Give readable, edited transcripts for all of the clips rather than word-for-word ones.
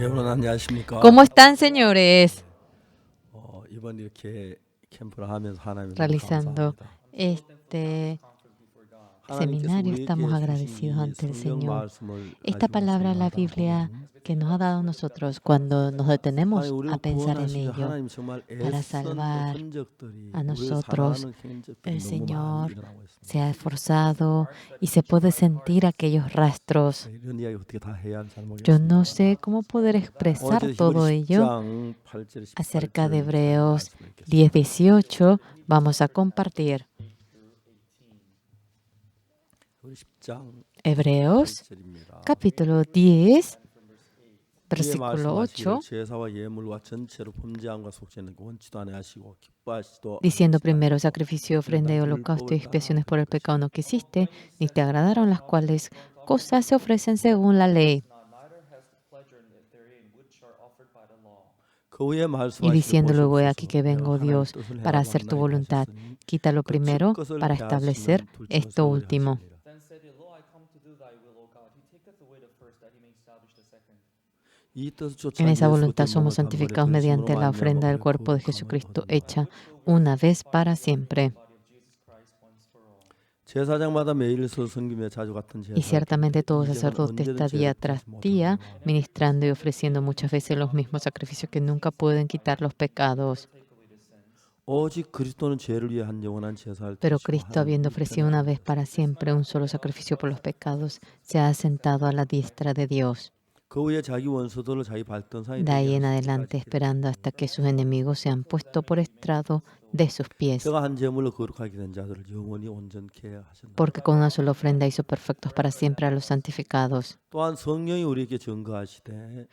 여러분 안녕하십니까? ¿Cómo están, señores? 이번 이렇게 캠프를 하면서 하나님 너무 Realizando 감사합니다. este 하나님께서 seminario, estamos 우리에게 주신 agradecidos 이 ante el 성경 Señor. 말씀을 Esta 가지고 palabra, la 생각하다 Biblia, 보면 que nos ha dado a nosotros cuando nos detenemos 하나님 a 우리를 pensar en 구원하시며 ello, 하나님 정말 para 애쓴 salvar 흔적들이 a 우리가 nosotros, 살아가는 행적들이 el 너무 많이 Señor 일어나고 se ha 있습니다. esforzado y se puede sentir aquellos rastros. 이런 이야기 어떻게 다 해야 하는지 잘 Yo no 모르겠습니다. sé cómo poder expresar 어제 히브리 todo ello 10장 8절 acerca de 18절 Hebreos 말씀을 읽겠습니다. 10:18. Vamos a compartir. 히브리 10장 Hebreos 8절입니다. capítulo 10, 이에 versículo 말씀하시기를 8, 제사와 예물과 전체로 범죄함과 속죄는 원치도 아니하시고 기뻐하시도 diciendo 않으시나니 primero sacrificio, ofrenda y holocausto y expiaciones por el pecado no quisiste, ni te agradaron las cuales cosas se ofrecen según la ley. 그 후에 Y 말씀하시기를 diciendo luego, he 보시옵소서 aquí que 내가 vengo 하나님의 Dios 뜻을 para 행하고 hacer tu 왔나이다 voluntad. 하셨으니 Quita lo 그 첫 primero 것을 para establecer 폐하시면 둘째는 esto 소멸히 último. 하시니라. 이 뜻을 쫓아 En esa 예수 voluntad 그때 몸을 somos santificados 단번에 mediante 전심으로 la 말미암아 ofrenda del 우리를 cuerpo de 거룩함을 Jesucristo 얻으리라. hecha una vez para siempre. 제사장마다 매일 서 섬기며 자주 같은 Y 제사를 ciertamente todo 이제는 sacerdote 언제든 está día 죄를 tras 폐하지 día 못하느냐. ministrando y ofreciendo muchas veces los mismos sacrificios que nunca pueden quitar los pecados. 오직 그리스도는 죄를 위해 한 영원한 제사를 Pero 드시고 Cristo, habiendo ofrecido una vez para siempre un solo sacrificio por los pecados, se ha sentado a la diestra de Dios. 그 후에 자기 원수들을 자기 발등상에 De 되게 ahí en 하시기까지 adelante, 기다리시라. esperando hasta que sus enemigos sean puestos por estrado de sus pies. 저가 한 제물로 거룩하게 된 자들을 영원히 온전케 하셨나니 Porque con una sola ofrenda hizo perfectos para siempre a los santificados. 또한 성령이 우리에게 증거하시되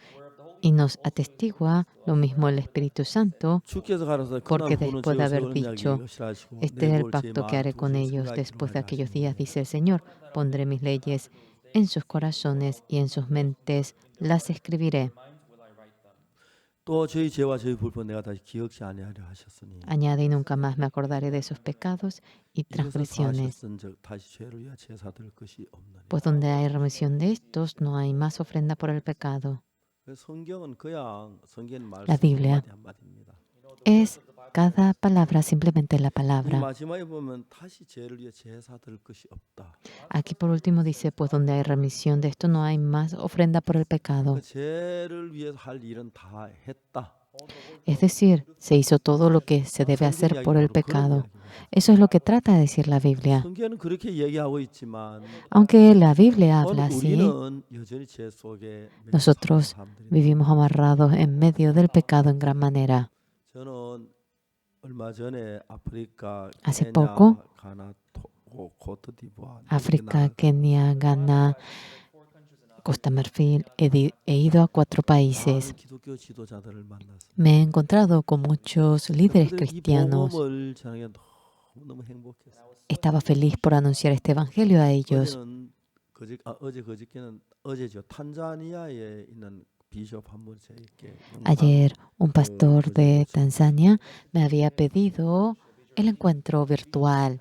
Y nos atestigua lo mismo el Espíritu Santo, 주께서 가라사대 그날 porque 후는 después de 저것을 haber 언약이 dicho, 여시라시고 este 내 es el 법을 제 pacto que 마음 haré con 두시고 ellos 생각에 después de 기록하게 aquellos días, 하시니 dice el Señor. Pondré mis leyes en sus corazones y en sus mentes las escribiré. 또 저희 죄와 저희 불법 내가 다시 기억지 아니하려 하셨으니 Añade, y nunca más me acordaré de sus pecados y 이것을 transgresiones. 사하셨은즉 다시 죄를 위하여 제사 드릴 것이 없느니. Pues donde hay remisión de estos, no hay más ofrenda por el pecado. 성경은 그냥 성경 La 말씀 Biblia 한마디 한마디입니다. es cada palabra, simplemente la 이 palabra. 마지막에 보면 다시 죄를 위해 제사 드릴 것이 없다. Aquí por último dice, pues donde hay remisión de esto, no hay más ofrenda por el pecado. 그 죄를 위해서 할 일은 다 했다. Es decir, se hizo todo lo que se debe hacer por el pecado. Eso es lo que trata de decir la Biblia. 성경은 그렇게 얘기하고 있지만 Aunque la Biblia habla 오늘 así, 우리는 여전히 죄 속에 nosotros 사는 사람들이 vivimos amarrados en medio del pecado en gran manera. 저는 얼마 전에 아프리카, Hace 케냐, poco, 가나, 토고, 코트디부아, África, Kenia, Ghana, Costa Marfil, he ido a 4 países. 많은 기독교 지도자들을 만났습니다. Me he encontrado con muchos líderes 그들이 이 cristianos. 복음을 전하기에 너무 행복했어요. Estaba feliz por anunciar este evangelio a ellos. 어제 그저께는 어제죠. 탄자니아에 있는 비숍 한 분 제게 Ayer, un pastor de Tanzania me había pedido el encuentro virtual.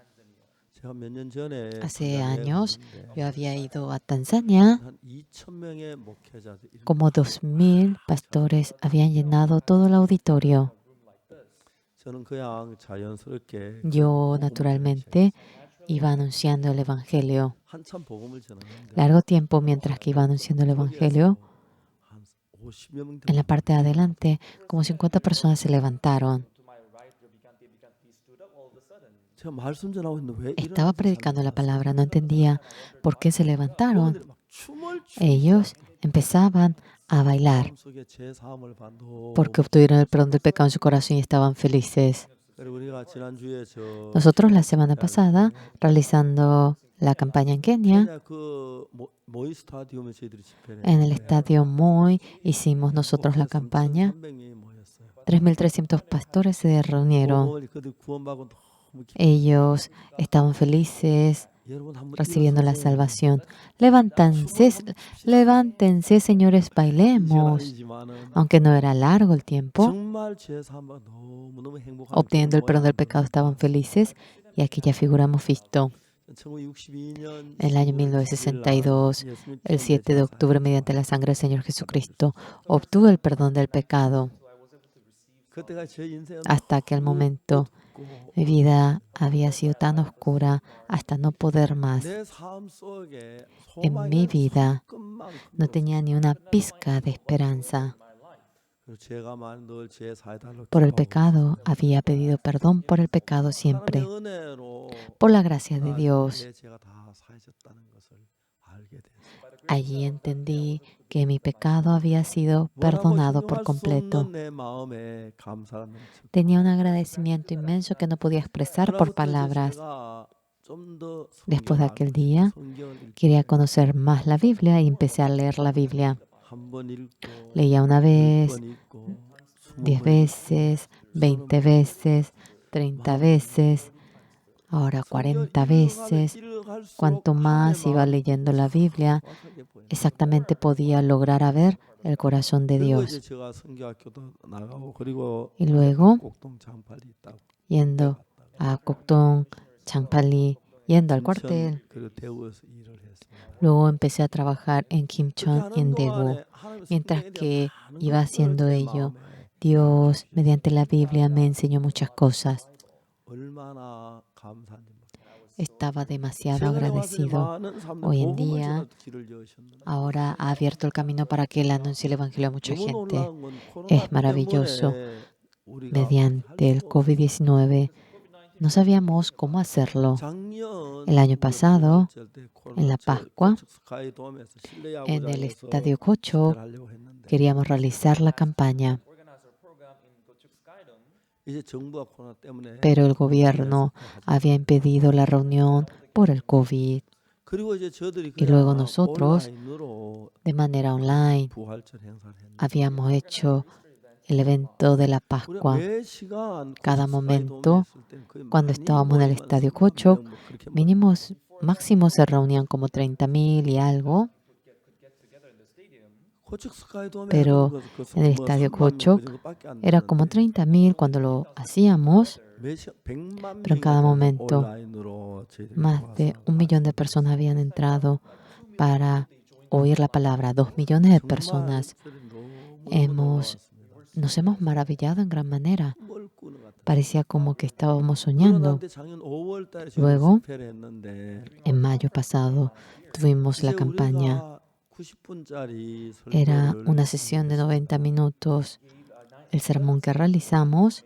제가 몇 년 전에 Hace años yo había ido a Tanzania. 한 2,000명의 목회자들 Como 2,000 pastores habían llenado todo el auditorio. 저는 그냥 자연스럽게 Yo, naturalmente, iba anunciando el evangelio. 한참 복음을 전하는데 Largo tiempo mientras que iba anunciando el evangelio, 한 50여 명 en la parte de adelante, como 50 personas se levantaron. 제가 말씀 전하고 있는데 왜 Estaba 이러는지 predicando 잘 la 몰랐어요. palabra, no entendía por qué se levantaron. 그분들이 막 춤을 Ellos empezaban a bailar 마음속에 제 사함을 받고 porque obtuvieron el perdón del pecado en su corazón y estaban felices. 그리고 우리가 지난주에 Nosotros la semana pasada, realizando la campaña en Kenia, 케냐 그 모이 스타디움에 저희들이 집회를 en el estadio Moi, hicimos nosotros la campaña. 3,300명이 모였어요. 3,300 pastores se reunieron. 복음을 그들 구원받고 너무 Ellos estaban felices 여러분 한번 recibiendo la 일어서서 salvación. Levántense, señores, bailemos. 아니지만은 Aunque no era largo el tiempo, 정말 제 삶과 너무너무 행복한 obteniendo el 그런 perdón del 모양들을 pecado estaban felices y aquí ya figura hemos visto. En el año 1962, el 7 de octubre, mediante la sangre del Señor Jesucristo, obtuve el perdón del pecado. Hasta aquel momento, mi vida había sido tan oscura hasta no poder más. En mi vida no tenía ni una pizca de esperanza. Por el pecado, había pedido perdón por el pecado siempre. Por la gracia de Dios, allí entendí que mi pecado había sido perdonado por completo. Tenía un agradecimiento inmenso que no podía expresar por palabras. Después de aquel día, quería conocer más la Biblia y empecé a leer la Biblia. Leía una vez, 10 veces, 20 veces, 30 veces, ahora 40 veces. Cuanto más iba leyendo la Biblia, exactamente podía lograr a ver el corazón de Dios. Y luego, yendo a Kokdong, Changpali, yendo al cuartel. Luego empecé a trabajar en Kimchon y en Daegu. Mientras que iba haciendo ello, Dios, mediante la Biblia, me enseñó muchas cosas. Estaba demasiado agradecido. Hoy en día, ahora ha abierto el camino para que él anuncie el Evangelio a mucha gente. Es maravilloso. Mediante el COVID-19, no sabíamos cómo hacerlo. El año pasado, en la Pascua, en el Estadio Kocho, queríamos realizar la campaña. Pero el gobierno había impedido la reunión por el COVID. Y luego nosotros, de manera online, habíamos hecho el evento de la Pascua. Cada momento, cuando estábamos en el Estadio Kocho, máximo se reunían como 30,000 y algo. Pero en el Estadio Kocho era como 30,000 cuando lo hacíamos. Pero en cada momento, más de 1,000,000 de personas habían entrado para oír la palabra. 2,000,000 de personas. Nos hemos maravillado en gran manera. Parecía como que estábamos soñando. Luego, en mayo pasado, tuvimos la campaña. Era una sesión de 90 minutos. El sermón que realizamos,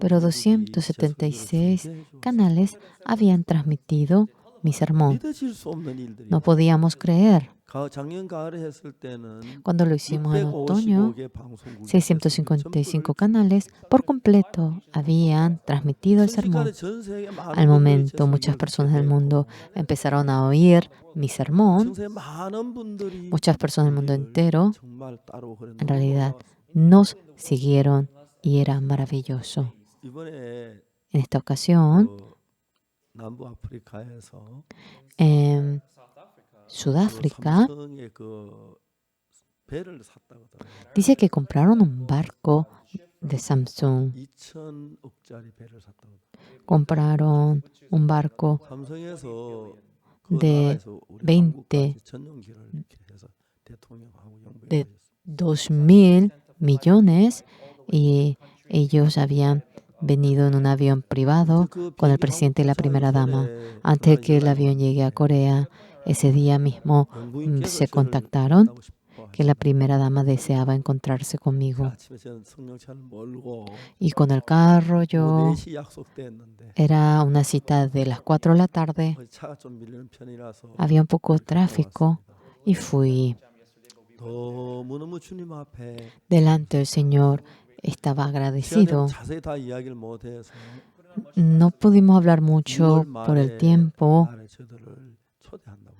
pero 276 canales habían transmitido mi sermón. No podíamos creer. Cuando lo hicimos en otoño, 655 canales por completo habían transmitido el sermón. Al momento, muchas personas del mundo empezaron a oír mi sermón. Muchas personas del mundo entero, en realidad, nos siguieron y era maravilloso. En esta ocasión, en Sudáfrica, dice que compraron un barco de Samsung. Compraron un barco de 2,000 millones y ellos habían venido en un avión privado con el presidente y la primera dama. Antes de que el avión llegue a Corea, ese día mismo se contactaron que la primera dama deseaba encontrarse conmigo. Y con el carro era una cita de las 4 de la tarde. Había un poco de tráfico y fui. Delante del Señor estaba agradecido. No pudimos hablar mucho por el tiempo.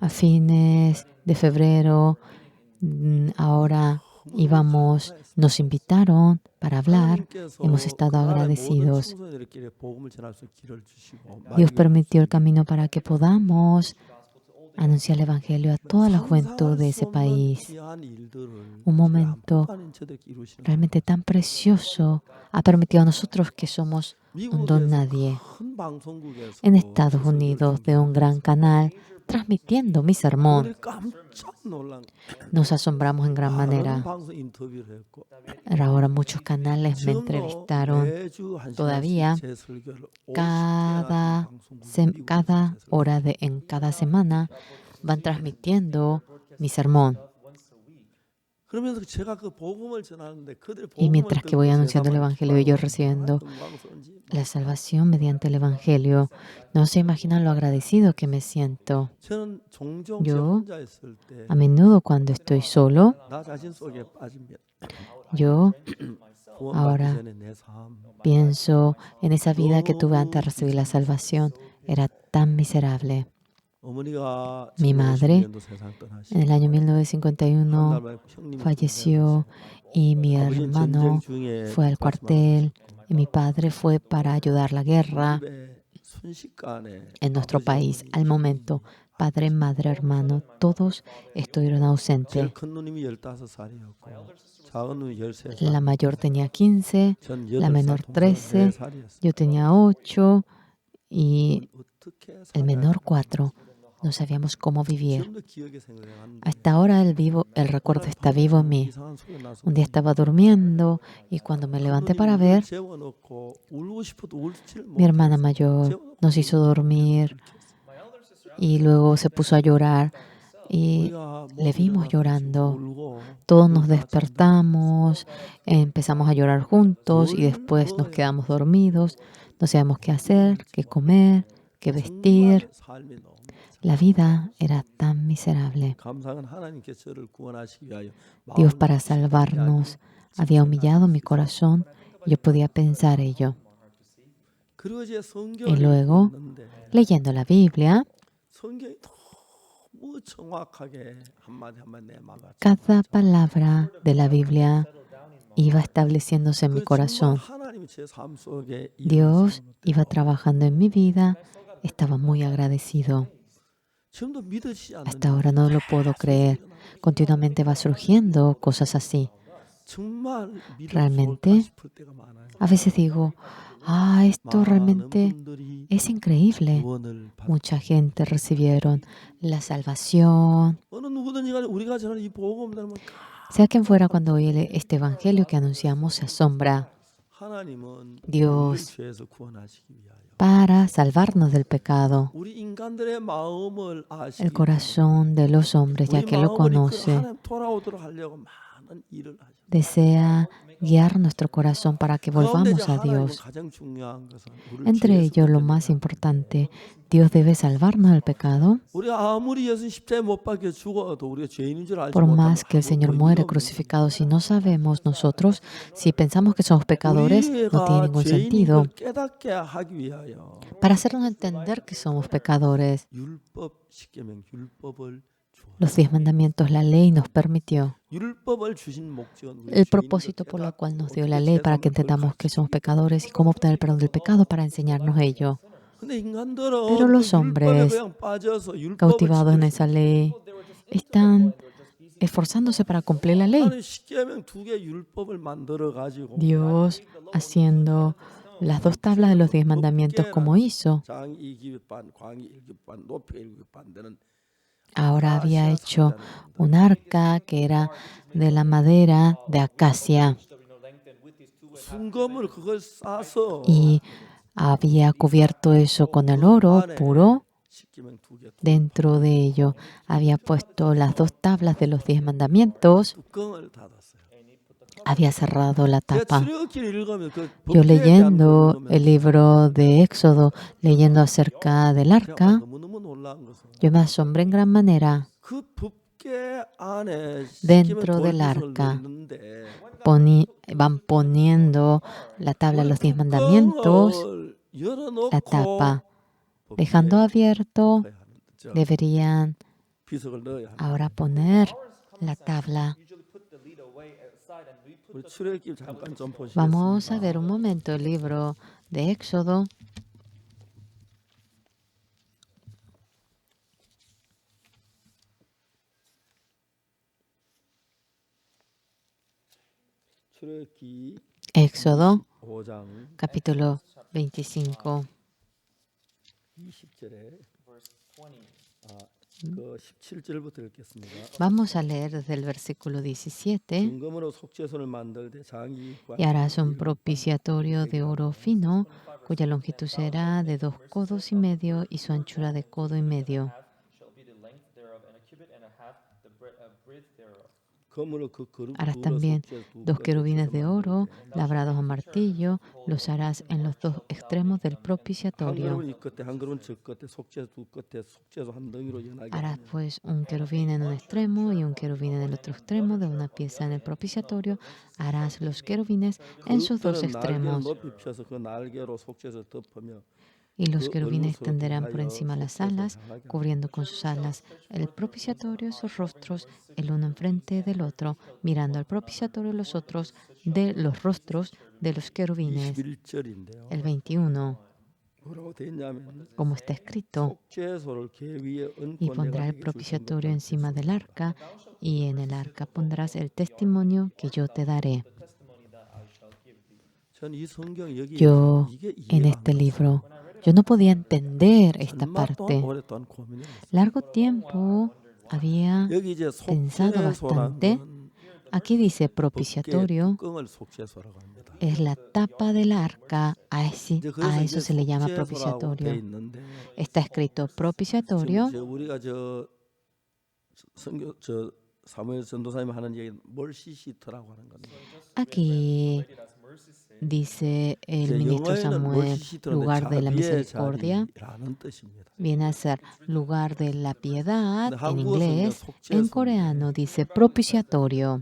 A fines de febrero, ahora nos invitaron para hablar. Hemos estado agradecidos. Dios permitió el camino para que podamos anuncié el Evangelio a toda la juventud de ese país. Un momento realmente tan precioso ha permitido a nosotros que somos un don nadie. En Estados Unidos, de un gran canal, transmitiendo mi sermón, nos asombramos en gran manera. Ahora muchos canales me entrevistaron. Todavía, cada hora en cada semana van transmitiendo mi sermón. Y mientras que voy anunciando el Evangelio, ellos recibiendo la salvación mediante el Evangelio, no se imaginan lo agradecido que me siento. Yo, a menudo cuando estoy solo, yo ahora pienso en esa vida que tuve antes de recibir la salvación. Era tan miserable. Mi madre en el año 1951 falleció y mi hermano fue al cuartel y mi padre fue para ayudar la guerra en nuestro país. Al momento, padre, madre, hermano, todos estuvieron ausentes. La mayor tenía 15, la menor 13, yo tenía 8 y el menor 4. No sabíamos cómo vivir. Hasta ahora el recuerdo está vivo en mí. Un día estaba durmiendo y cuando me levanté para ver, mi hermana mayor nos hizo dormir y luego se puso a llorar y le vimos llorando. Todos nos despertamos, empezamos a llorar juntos y después nos quedamos dormidos. No sabíamos qué hacer, qué comer, qué vestir. La vida era tan miserable. Dios, para salvarnos, había humillado mi corazón y yo podía pensar ello. Y luego, leyendo la Biblia, cada palabra de la Biblia iba estableciéndose en mi corazón. Dios iba trabajando en mi vida, estaba muy agradecido. Hasta ahora no lo puedo creer. Continuamente va surgiendo cosas así. Realmente, a veces digo, esto realmente es increíble. Mucha gente recibieron la salvación. Sea quien fuera, cuando oye este evangelio que anunciamos, se asombra. Dios, para salvarnos del pecado, el corazón de los hombres, ya que lo conoce, desea guiar nuestro corazón para que volvamos a Dios. Entre ellos, lo más importante, Dios debe salvarnos del pecado. Por más que el Señor muere crucificado, si no sabemos nosotros, si pensamos que somos pecadores, no tiene ningún sentido. Para hacernos entender que somos pecadores, los 10 mandamientos, la ley nos permitió. El propósito por el cual nos dio la ley, para que entendamos que somos pecadores y cómo obtener el perdón del pecado, para enseñarnos ello. Pero los hombres, cautivados en esa ley, están esforzándose para cumplir la ley. Dios haciendo las 2 tablas de los 10 mandamientos como hizo. Ahora había hecho un arca que era de la madera de acacia y había cubierto eso con el oro puro. Dentro de ello había puesto las 2 tablas de los 10 mandamientos. Había cerrado la tapa. Yo leyendo el libro de Éxodo, leyendo acerca del arca, yo me asombré en gran manera. Dentro del arca van poniendo la tabla de los 10 mandamientos, la tapa, dejando abierto. Deberían ahora poner la tabla. Vamos a ver un momento el libro de Éxodo. 출애굽기 Éxodo, 5장 capítulo 25. 20절에 그 17절부터 읽겠습니다. Vamos a leer desde el versículo 17. 증거으로 속죄소를 만들 때 장이 Y harás un propiciatorio de oro fino, cuya longitud será de 2 codos y medio y su anchura de codo y medio. Harás también 2 querubines de oro labrados a martillo, los harás en los 2 extremos del propiciatorio. Harás pues un querubín en un extremo y un querubín en el otro extremo de una pieza en el propiciatorio. Harás los querubines en sus 2 extremos. Y los querubines extenderán por encima las alas, cubriendo con sus alas el propiciatorio, sus rostros, el uno enfrente del otro, mirando al propiciatorio los otros de los rostros de los querubines. El 21, como está escrito, y pondrá el propiciatorio encima del arca, y en el arca pondrás el testimonio que yo te daré. Yo, en este libro, yo no podía entender esta parte. Largo tiempo había pensado bastante. Aquí dice propiciatorio, es la tapa del arca, a eso se le llama propiciatorio. Está escrito propiciatorio. Aquí dice el ministro Samuel, lugar de la misericordia, viene a ser lugar de la piedad en inglés. En coreano dice propiciatorio.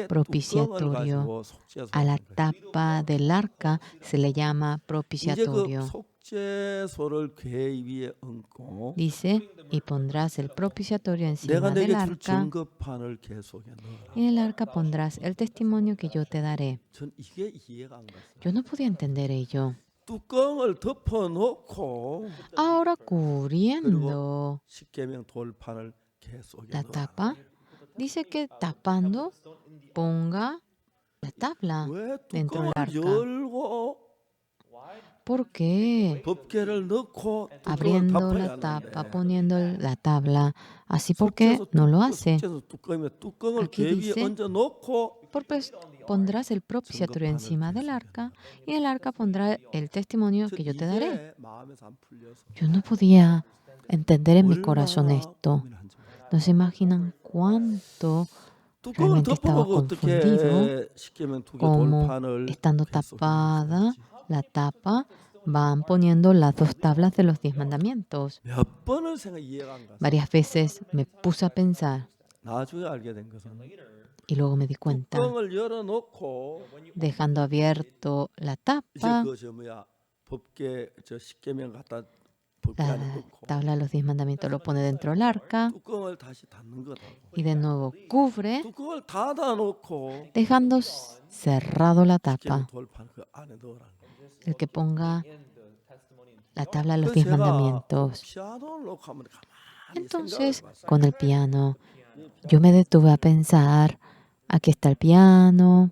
Propiciatorio. A la tapa del arca se le llama propiciatorio. Dice, y pondrás el propiciatorio encima del arca, y en el arca pondrás el testimonio que yo te daré. Yo no podía entender ello. Ahora cubriendo la tapa, dice que tapando ponga la tabla dentro del arca. ¿Por qué? Abriendo la tapa, poniendo la tabla. Así, ¿por qué no lo hace? Aquí dice, pondrás el propiciatorio encima del arca y el arca pondrá el testimonio que yo te daré. Yo no podía entender en mi corazón esto. ¿No se imaginan cuánto realmente estaba confundido? Como estando tapada la tapa, van poniendo las 2 tablas de los 10 mandamientos. Varias veces me puse a pensar y luego me di cuenta, dejando abierto la tapa, la tabla de los 10 mandamientos lo pone dentro del arca y de nuevo cubre, dejando cerrado la tapa. El que ponga la tabla de los 10 mandamientos. Entonces, con el piano, yo me detuve a pensar, aquí está el piano.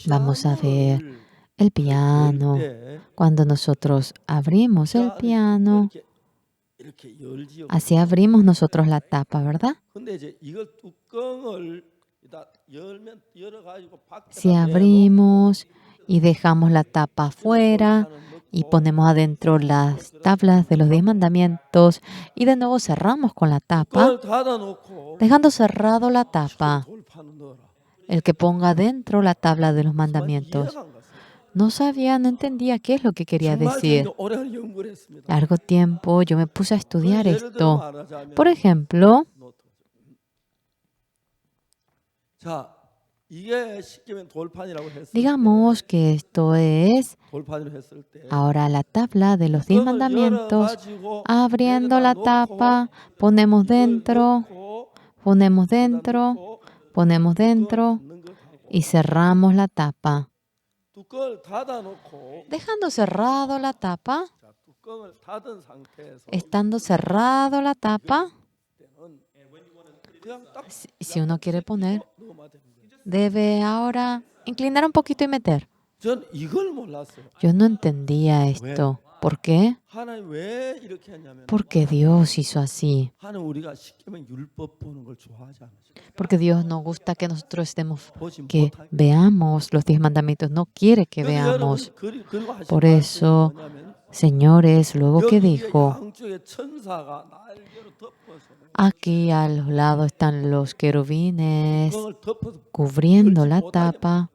Vamos a ver el piano. Cuando nosotros abrimos el piano, así abrimos nosotros la tapa, ¿verdad? Si abrimos y dejamos la tapa afuera y ponemos adentro las tablas de los 10 mandamientos y de nuevo cerramos con la tapa, dejando cerrado la tapa, el que ponga adentro la tabla de los mandamientos. No sabía, no entendía qué es lo que quería decir. Largo tiempo yo me puse a estudiar esto. Por ejemplo, digamos que esto es ahora la tabla de los 10 mandamientos. Abriendo la tapa, ponemos dentro y cerramos la tapa. Dejando cerrado la tapa, estando cerrado la tapa, Si uno quiere poner, debe ahora inclinar un poquito y meter. 전 이걸 몰랐어요. Yo no entendía esto. ¿Por qué? 하나님 왜 이렇게 했냐면 Porque Dios hizo así. 하나님 우리가 십계명 율법 보는 걸 좋아하지 않으시고 Porque Dios no gusta que nosotros estemos, 보지 que 못하게. veamos los 10 mandamientos. No quiere que veamos. 그리고 하신 Por 말씀이 eso, 뭐냐면 señores, luego que 여기 dijo, 양쪽에 천사가 날개로 덮어서 aquí a los lados están los querubines 그걸 덮어서 cubriendo la tapa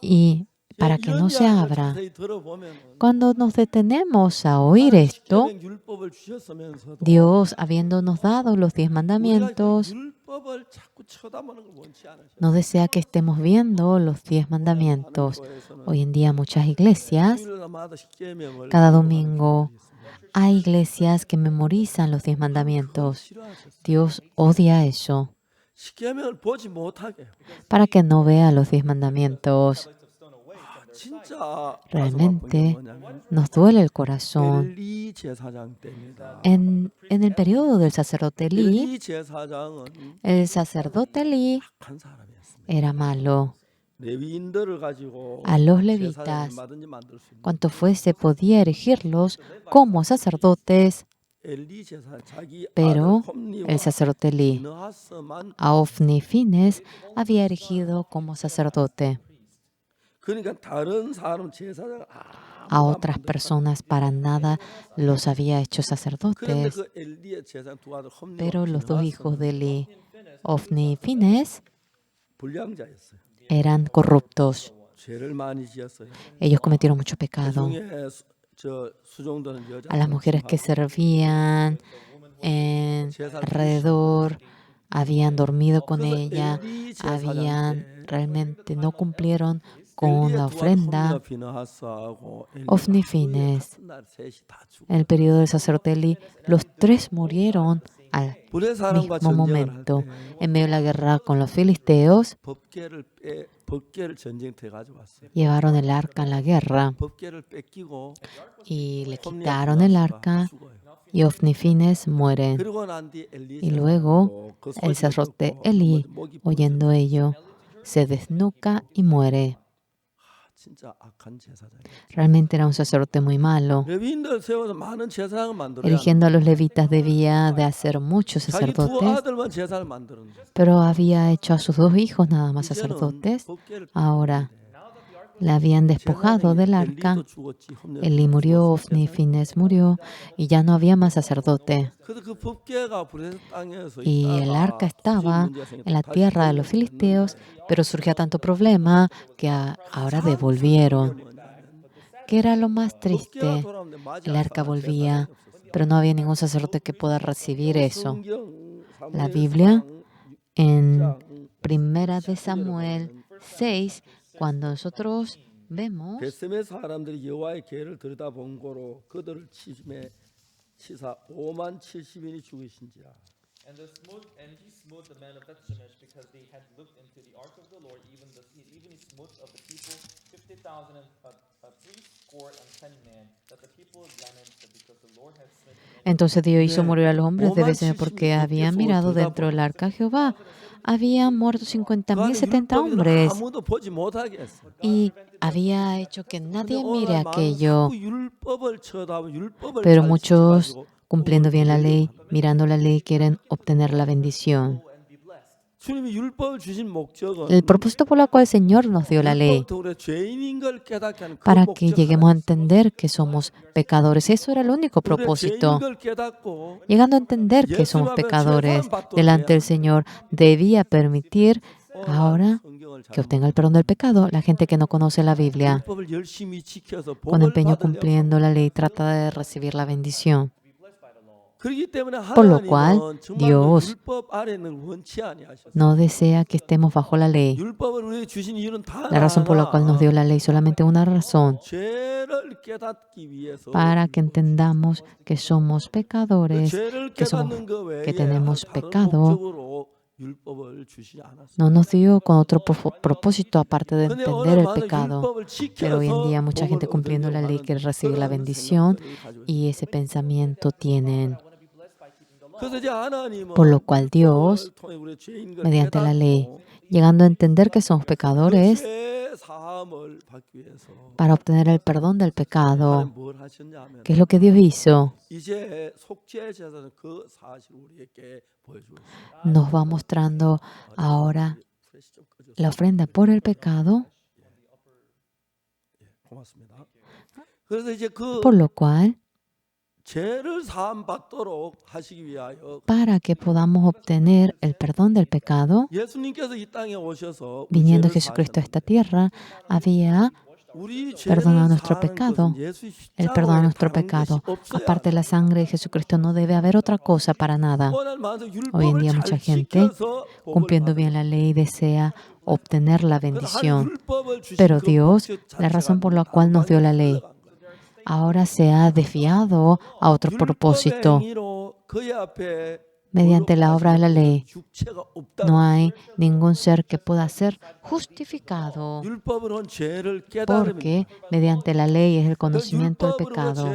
y para que no se 이야기를 abra. 자세히 들어보면 Cuando nos detenemos a oír esto, 십계명 율법을 주셨으면서도 Dios, habiéndonos dado los 10 우리가 그 mandamientos, 율법을 자꾸 쳐다보는 걸 원치 않으셔. no desea que estemos viendo los 10 mandamientos. Hoy en día muchas iglesias, 주일마다 십계명을 cada domingo, hay iglesias que memorizan los 10 mandamientos. 싫어하셨어요. Dios odia eso 십계명을 보지 못하게. para que no vea los 10 mandamientos. 진짜 Realmente 가슴 아픈 게 뭐냐면 nos duele el corazón. 엘리 제사장 때입니다. En el periodo del sacerdote Elí, 엘리 제사장은 el sacerdote Elí 한 사람이었습니다. era malo. 레위인들을 가지고 A los 제사장을 levitas, 얼마든지 만들 수 있는 cuanto fuese, podía erigirlos como sacerdotes, 엘리 제사장 자기 pero 아들 홈리와 el sacerdote Elí 비느하스만 a Ofni y Fines había erigido como sacerdote. 그러니까 다른 사람 제사장 A otras personas para nada los había hecho 그런데 sacerdotes. 그 엘리의 제사장 두 아들 홈리와 Pero los dos hijos de 비느하스는 Elí, Ofni y Fines, 불량자였어요. eran corruptos. 죄를 많이 지었어요. Ellos cometieron mucho pecado. 그중에 저 수종들은 여자 A las mujeres que servían alrededor, habían dormido con ella, realmente no cumplieron con la ofrenda. Ofni y Fines, en el periodo del sacerdote Elí, los tres murieron al mismo momento. En medio de la guerra con los filisteos, 법궤를 전쟁터에 가져왔어요. llevaron el arca en la guerra 법궤를 뺏기고 y le 홈리와 quitaron el 비느하스가 arca 죽어요. y Ofni y Fines mueren. 그리고 난 뒤 엘리 Y luego 제사장도 그 el 소식을 sacerdote 듣고 Elí, 목이 oyendo ello, se desnuca y muere. 진짜 악한 제사장이에요. Realmente era un sacerdote muy malo. 레위인들 세워서 많은 제사장을 만들어야 Eligiendo a los levitas debía de hacer muchos 자기 두 sacerdotes, 아들만 제사를 만들었는데 pero había hecho a sus dos hijos nada más 이제는 sacerdotes. 법궤를 Ahora le habían despojado del arca. 엘리도 죽었지, 홈리도 Elí murió, Ofni y Fines murió, y ya no había más sacerdote. 그래서 그 법궤가 브레스 땅에서 Y el 있다가 arca estaba 문제가 생겼다. en la 다시 tierra de los 돌려줬는데 filisteos, pero surgía tanto problema que ahora devolvieron. ¿Qué era lo más 법궤가 triste? 돌아오는데 맞이할 El arca 사람, volvía, 제사장이 없었어요. pero no había ningún sacerdote que pueda recibir eso. 성경 La 사무엘상 Biblia, en 6장 Primera de Samuel 6, cuando nosotros vemos, 베세메 사람들이 여호와의 궤를 들여다본 거로 그들을 치사 5만 70인이 죽으신지라. And he smote the men of Bethshemesh because they had looked into the ark of the Lord, even he smote of the people 50,000 and 70 men, that the people lamented because the Lord had smitten them. entonces Dios hizo morir a los hombres de Bethshemesh porque habían mirado dentro del arca a Jehová. Habían muerto 50,000, 70 hombres. 아무도 보지 못하게 했어. Y había hecho que nadie 근데 mire 오늘 많은 aquello. 자꾸 율법을 쳐다보고 율법을 Pero 잘 muchos, 지켜가지고 cumpliendo bien la ley, mirando la ley, quieren obtener la bendición. 주님이 율법을 주신 목적은 El propósito por el cual el Señor nos dio la ley, 율법부터 우리가 죄인인 걸 깨닫게 하는 그 para que 목적 lleguemos a 하나 있어. entender que somos pecadores. Eso era el único 우리가 propósito. 죄인인 걸 깨닫고 Llegando a entender que somos pecadores delante del Señor, debía permitir ahora 성경을 잘 que obtenga el perdón del pecado la gente que no conoce la Biblia. 율법을 열심히 지켜서 Con 복을 empeño 받으려고. cumpliendo la ley, trata de recibir la bendición. 그렇기 때문에 Por lo cual, 하나님은 정말 Dios 율법 아래는 원치 아니하셨어요. no desea que estemos bajo la ley. 율법을 우리에게 주신 이유는 다 La razón por la cual nos dio la ley, solamente una razón, 죄를 깨닫기 위해서 para que entendamos que somos 그 pecadores, 죄를 que somos- 깨닫는 거 외에 que tenemos 다른 pecado. 목적으로 율법을 주시지 않았어요. no nos dio con otro propósito aparte de 근데 entender 오늘 el 많은 pecado. 율법을 Pero hoy en día 지켜서 mucha gente 복을 cumpliendo la ley 얻으려고 quiere 하는 recibir la 그런 bendición 생각들을 가지고 있어요. y ese pensamiento tienen. Por lo cual Dios, mediante la ley, llegando a entender que somos pecadores, para obtener el perdón del pecado, ¿qué es lo que Dios hizo? Nos va mostrando ahora la ofrenda por el pecado, por lo cual, para que podamos obtener el perdón del pecado, viniendo Jesucristo a esta tierra, había perdonado nuestro pecado, el perdón a nuestro pecado. Aparte de la sangre de Jesucristo no debe haber otra cosa para nada. Hoy en día mucha gente, cumpliendo bien la ley, desea obtener la bendición. Pero Dios, la razón por la cual nos dio la ley, ahora se ha desviado a otro propósito. Mediante la obra de la ley, no hay ningún ser que pueda ser justificado, porque mediante la ley es el conocimiento del pecado.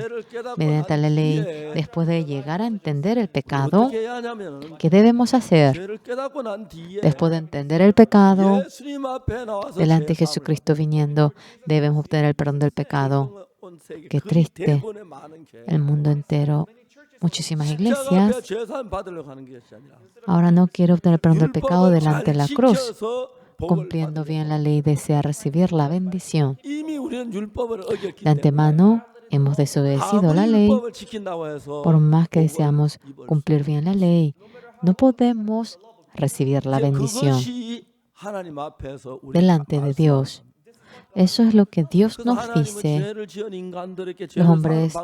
Mediante la ley, después de llegar a entender el pecado, ¿qué debemos hacer? Después de entender el pecado, delante de Jesucristo viniendo, debemos obtener el perdón del pecado. Qué triste. El mundo entero, muchísimas iglesias, ahora no quiere obtener el perdón del pecado delante de la cruz. Cumpliendo bien la ley, desea recibir la bendición. De antemano, hemos desobedecido la ley. Por más que deseamos cumplir bien la ley, no podemos recibir la bendición delante de Dios. Eso es lo que Dios nos dice. Los hombres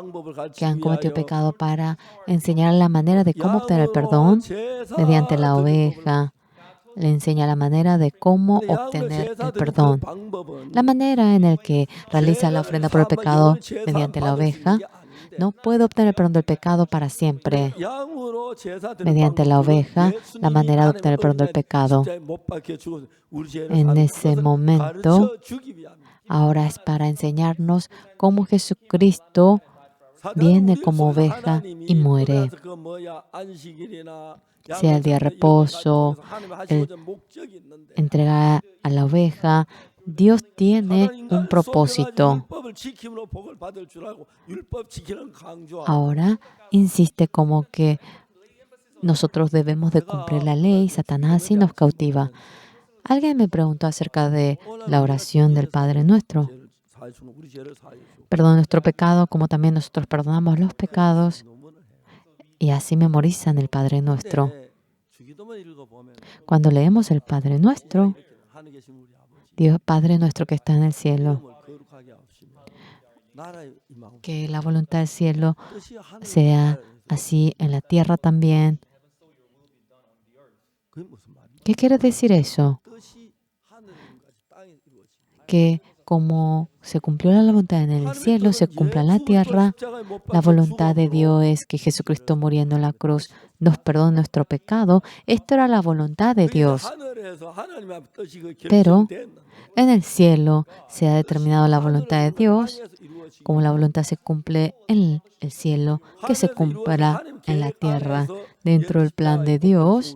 que han cometido pecado, para enseñar la manera de cómo obtener el perdón mediante la oveja. Le enseña la manera de cómo obtener el perdón. La manera en la que realiza la ofrenda por el pecado mediante la oveja no puede obtener el perdón del pecado para siempre. Mediante la oveja, la manera de obtener el perdón del pecado. En ese momento, ahora es para enseñarnos cómo Jesucristo viene como oveja y muere. Sea el día de reposo, entregar a la oveja, Dios tiene un propósito. Ahora insiste como que nosotros debemos de cumplir la ley. Satanás así nos cautiva. Alguien me preguntó acerca de la oración del Padre Nuestro. Perdona nuestro pecado, como también nosotros perdonamos los pecados. Y así memorizan el Padre Nuestro. Cuando leemos el Padre Nuestro, Dios Padre Nuestro que está en el cielo, que la voluntad del cielo sea así en la tierra también. ¿Qué quiere decir eso? Que como se cumplió la voluntad en el cielo, se cumpla en la tierra. La voluntad de Dios es que Jesucristo muriendo en la cruz nos perdone nuestro pecado. Esto era la voluntad de Dios. Pero en el cielo se ha determinado la voluntad de Dios. Como la voluntad se cumple en el cielo, que se cumpla en la tierra. Dentro del plan de Dios,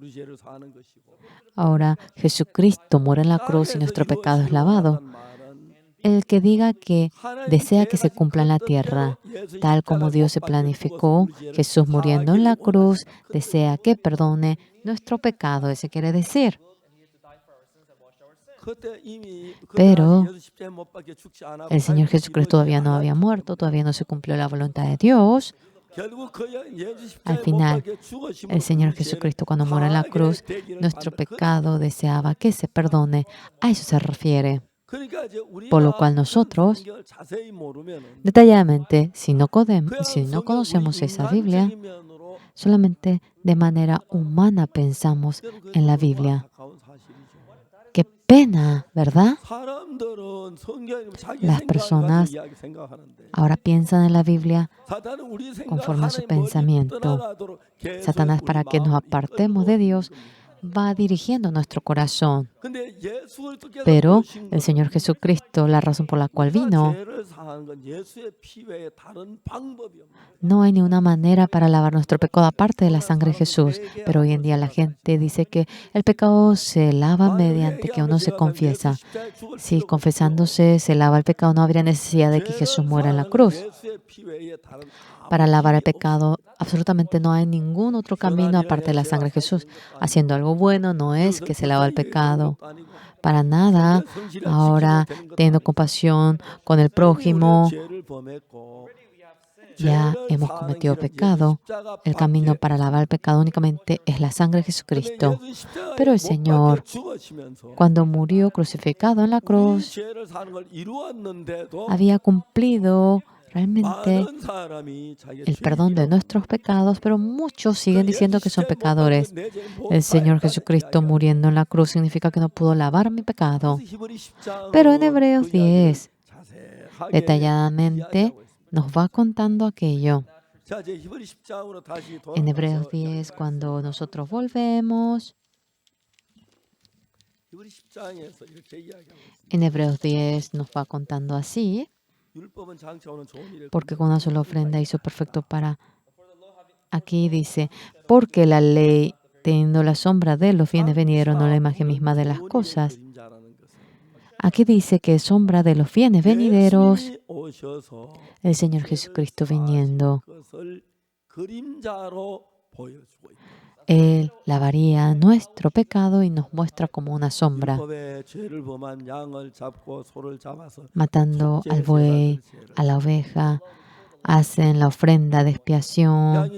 ahora Jesucristo muere en la cruz y nuestro pecado es lavado. El que diga que desea que se cumpla en la tierra, tal como Dios se planificó, Jesús muriendo en la cruz, desea que perdone nuestro pecado. Ese quiere decir. Pero el Señor Jesucristo todavía no había muerto, todavía no se cumplió la voluntad de Dios. Al final, el Señor Jesucristo, cuando muere en la cruz, nuestro pecado deseaba que se perdone. A eso se refiere. Por lo cual nosotros, detalladamente, si no conocemos esa Biblia, solamente de manera humana pensamos en la Biblia. ¡Qué pena!, ¿verdad? Las personas ahora piensan en la Biblia conforme a su pensamiento. Satanás, para que nos apartemos de Dios, va dirigiendo nuestro corazón. Pero el Señor Jesucristo, la razón por la cual vino, no hay ninguna manera para lavar nuestro pecado aparte de la sangre de Jesús. Pero hoy en día la gente dice que el pecado se lava mediante que uno se confiesa. Si confesándose se lava el pecado, no habría necesidad de que Jesús muera en la cruz. Para lavar el pecado, absolutamente no hay ningún otro camino aparte de la sangre de Jesús. Haciendo algo bueno no es que se lava el pecado. Para nada. Ahora, teniendo compasión con el prójimo, ya hemos cometido pecado. El camino para lavar el pecado únicamente es la sangre de Jesucristo. Pero el Señor, cuando murió crucificado en la cruz, había cumplido realmente el perdón de nuestros pecados, pero muchos siguen diciendo que son pecadores. El Señor Jesucristo muriendo en la cruz significa que no pudo lavar mi pecado. Pero en Hebreos 10, detalladamente, nos va contando aquello. En Hebreos 10, cuando nosotros volvemos, en Hebreos 10 nos va contando así, porque con una sola ofrenda hizo perfecto para... Aquí dice, porque la ley, teniendo la sombra de los bienes venideros, no la imagen misma de las cosas. Aquí dice que sombra de los bienes venideros, el Señor Jesucristo viniendo. Él lavaría nuestro pecado y nos muestra como una sombra, matando al buey, a la oveja, hacen la ofrenda de expiación.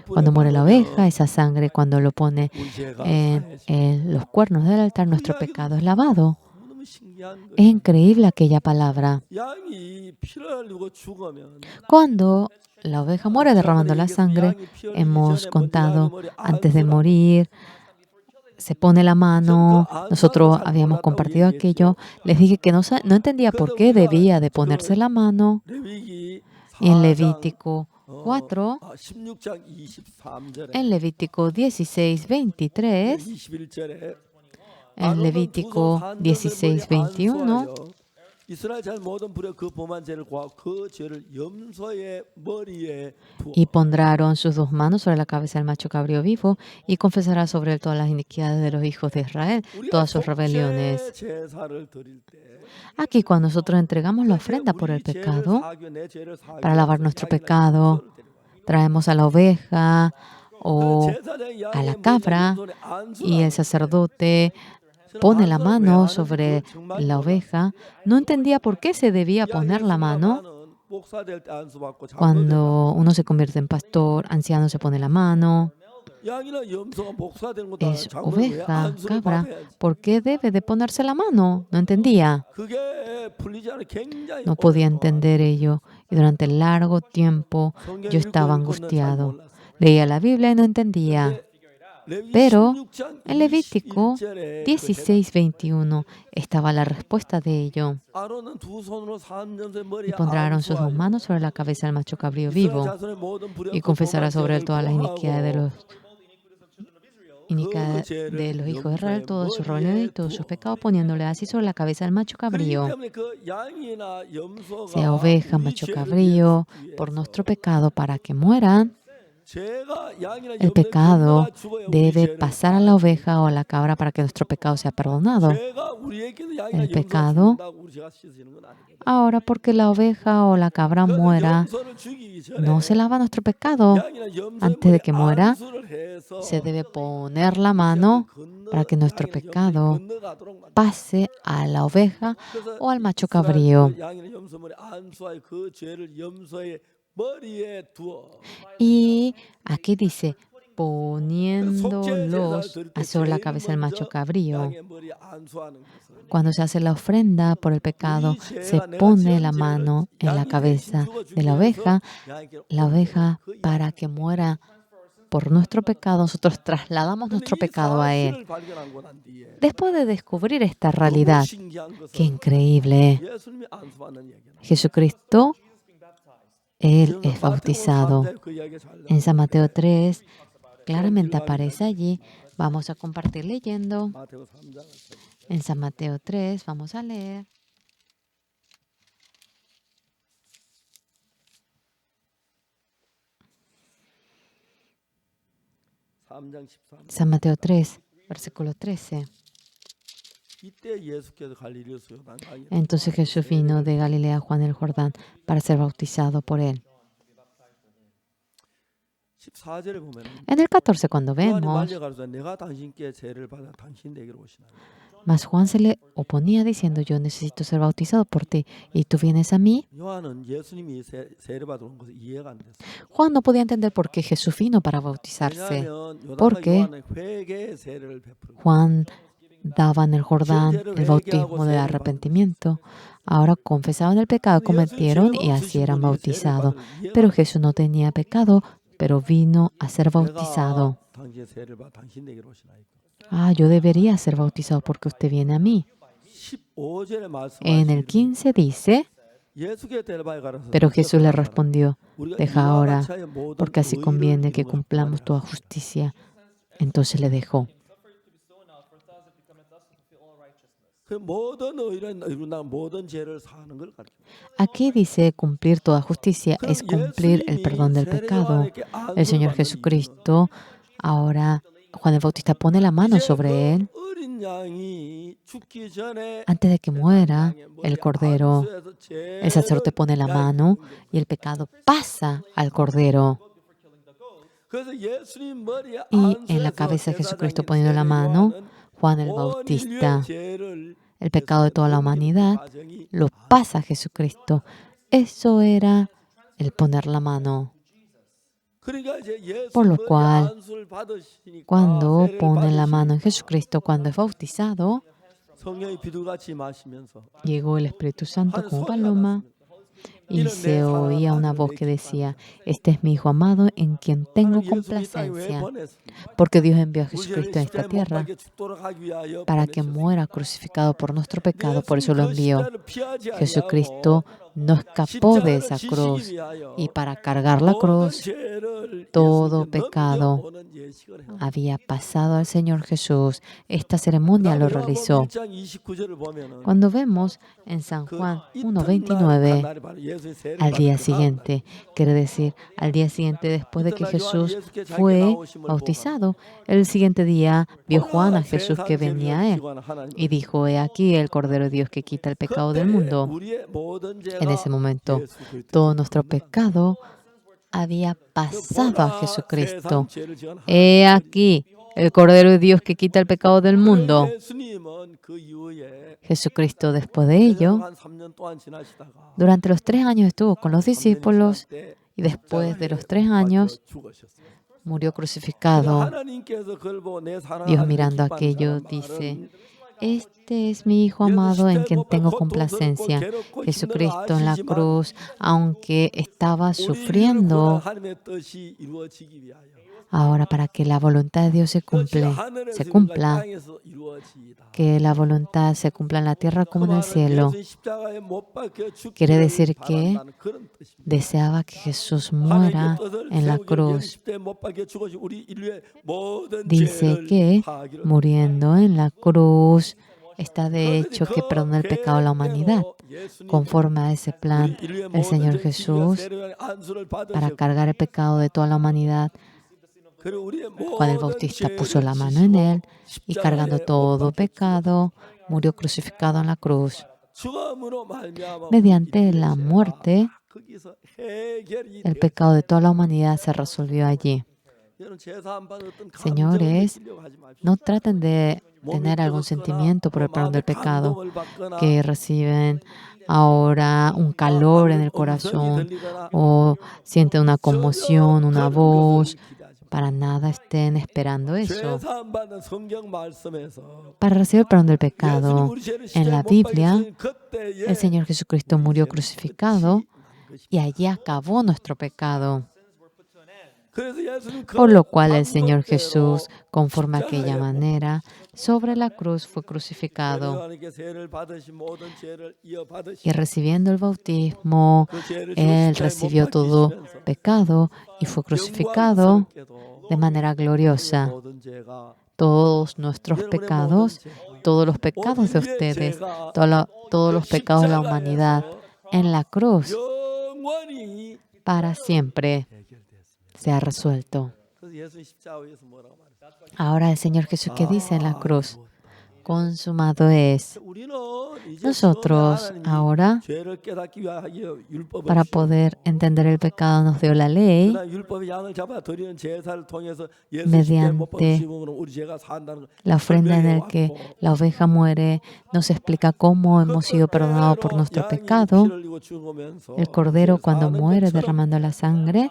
Cuando muere la oveja, esa sangre, cuando lo pone en los cuernos del altar, nuestro pecado es lavado. Es increíble aquella palabra. Cuando la oveja muere derramando la sangre, hemos contado antes de morir, se pone la mano. Nosotros habíamos compartido aquello. Les dije que no entendía por qué debía de ponerse la mano. Y en Levítico 4, en Levítico 16, 23, en Levítico 16, 21, y pondrán sus dos manos sobre la cabeza del macho cabrío vivo y confesará sobre él todas las iniquidades de los hijos de Israel, todas sus rebeliones. Aquí, cuando nosotros entregamos la ofrenda por el pecado, para lavar nuestro pecado, traemos a la oveja o a la cabra y el sacerdote pone la mano sobre la oveja. No entendía por qué se debía poner la mano. Cuando uno se convierte en pastor, anciano, se pone la mano. Es oveja, cabra. ¿Por qué debe de ponerse la mano? No entendía. No podía entender ello. Y durante largo tiempo yo estaba angustiado. Leía la Biblia y no entendía. Pero en Levítico 16, 21 estaba la respuesta de ello. Y pondrán sus dos manos sobre la cabeza del macho cabrío vivo y confesará sobre él todas las iniquidades de los hijos de Israel, todos sus rebeliones y todos sus pecados, poniéndole así sobre la cabeza del macho cabrío. Sea oveja, macho cabrío, por nuestro pecado para que mueran. El pecado debe pasar a la oveja o a la cabra para que nuestro pecado sea perdonado. El pecado, ahora porque la oveja o la cabra muera, no se lava nuestro pecado. Antes de que muera, se debe poner la mano para que nuestro pecado pase a la oveja o al macho cabrío. Y aquí dice, poniéndolos sobre la cabeza del macho cabrío. Cuando se hace la ofrenda por el pecado, se pone la mano en la cabeza de la oveja para que muera por nuestro pecado. Nosotros trasladamos nuestro pecado a Él. Después de descubrir esta realidad, qué increíble, Jesucristo, Él es bautizado. En San Mateo 3, claramente aparece allí Vamos a compartir leyendo 마태오 3장을 en San Mateo 3. Vamos a leer. San Mateo 3, versículo 13. 이때 예수께서 갈릴리에서 요단강에 Entonces Jesús vino de Galilea a Juan el Jordán para ser bautizado por él. 14절에 보면 En el 14, cuando 요한이 vemos, 말려가로서 내가 당신께 죄를 받아 당신에게로 오시나니 mas Juan se le oponía diciendo, yo necesito ser bautizado por ti, y tú vienes a mí. 요한은 예수님이 죄를 받으러 온 것을 이해가 안 됐어요. Juan no podía entender por qué Jesús vino para bautizarse. 왜냐하면 요단과 porque 요한은 회개의 세례를 베풀고 Juan daba en el Jordán el bautismo del arrepentimiento. Ahora confesaban el pecado que cometieron y así eran bautizados. Pero Jesús no tenía pecado, pero vino a ser bautizado. 내가 당신의 세례를 받아 당신에게로 오시나이까. Yo debería ser bautizado porque usted viene a mí. 15절에 En el 말씀하신 15 dice, 예수께 데려가야 가라서 pero Jesús le respondió, 우리가 deja 이와 ahora, 같이 하여 모든 porque así 의를 conviene que 이루어 cumplamos toda justicia. Entonces le dejó. 그 모든 의를 이룬다 모든 죄를 사는 걸 가르쳐. Aquí dice cumplir toda justicia es cumplir el perdón del pecado. El Señor Jesucristo, ahora Juan el Bautista pone la mano sobre él. 어린 양이 죽기 전에 Antes de que muera el cordero, el sacerdote pone la mano y el pecado pasa al cordero. 그래서 예수님 머리에 Y en la cabeza de Jesucristo poniendo la mano, Juan el 온 Bautista, 인류의 죄를 el pecado de toda la humanidad, lo pasa a Jesucristo. Eso era el poner la mano. 그러니까 이제 예수 Por lo 머리에 cual, 안수를 받으시니까 Cuando 세례를 pone la 받으시니까 mano en Jesucristo, cuando es bautizado, 성령이 비둘같이 마시면서 llegó el Espíritu Santo 한 como 소리가 paloma 났습니다. y se oía una voz que decía, este es mi Hijo amado en quien tengo 하나님 예수를 이 땅에 왜 complacencia. 보냈습니까? Porque Dios envió a 우리를 Jesucristo a esta 십자가에 못 tierra 박혀 죽도록 하기 위하여 para que 보내셨습니다. muera crucificado por nuestro pecado, por eso lo 예수님 그 envió. 십자가를 피하지 Jesucristo 아니하고 no escapó de 십자가를 esa 지시기 cruz 위하여 y para cargar la 모든 cruz, 죄를 todo 예수님께 pecado 넘겨보는 예식을 해요. había pasado al Señor Jesús. Esta ceremonia lo realizó. 1장 29절을 보면은 Cuando vemos en San 그 Juan 이튿날 1:29, 간날이 바로 예수의 세례를 al día 받은 그 다음 날. siguiente, quiere decir, al día siguiente después de que Jesús fue bautizado, el siguiente día vio Juan a Jesús que venía a él y dijo, he aquí el Cordero de Dios que quita el pecado del mundo. En ese momento, todo nuestro pecado había pasado a Jesucristo. He aquí el Cordero de Dios que quita el pecado del mundo. Jesucristo, después de ello, durante los 3 años estuvo con los discípulos y después de los 3 años murió crucificado. Dios, mirando aquello, dice, este es mi Hijo amado en quien tengo complacencia. Jesucristo en la cruz, aunque estaba sufriendo, ahora para que la voluntad de Dios se cumpla, que la voluntad se cumpla en la tierra como en el cielo. Quiere decir que deseaba que Jesús muera en la cruz. Dice que muriendo en la cruz está de hecho que perdona el pecado a la humanidad. Conforme a ese plan, el Señor Jesús, para cargar el pecado de toda la humanidad, Juan el Bautista puso la mano en él y cargando todo pecado, murió crucificado en la cruz. Mediante la muerte, el pecado de toda la humanidad se resolvió allí. Señores, no traten de tener algún sentimiento por el perdón del pecado, que reciben ahora un calor en el corazón o sienten una conmoción, una voz. Para nada estén esperando eso. Para recibir el perdón del pecado, en la Biblia, el Señor Jesucristo murió crucificado y allí acabó nuestro pecado. Por lo cual el Señor Jesús, conforme a aquella manera, sobre la cruz fue crucificado. Y recibiendo el bautismo, Él recibió todo pecado y fue crucificado de manera gloriosa todos nuestros pecados, todos los pecados de ustedes, todos los pecados de la humanidad en la cruz 영원히 para siempre se ha resuelto. 그래서 예수 십자가에서 뭐라고 말했어요? Ahora el Señor Jesús que dice en la cruz, consumado es. 우리는 이제 Nosotros ahora, 죄를 깨닫기 위하여 율법을 para poder entender el pecado, nos dio la ley. 그러나 율법의 양을 잡아 드리는 제사를 통해서 예수 mediante 십자가에 못 박히시면 그럼 우리 죄가 산다는 걸 La ofrenda en 설명해 el que 왔고, la oveja muere nos explica cómo hemos sido perdonados por nuestro 양이 pecado. 피를 흘리고 죽으면서 El cordero cuando 사는 muere 것처럼 derramando la sangre,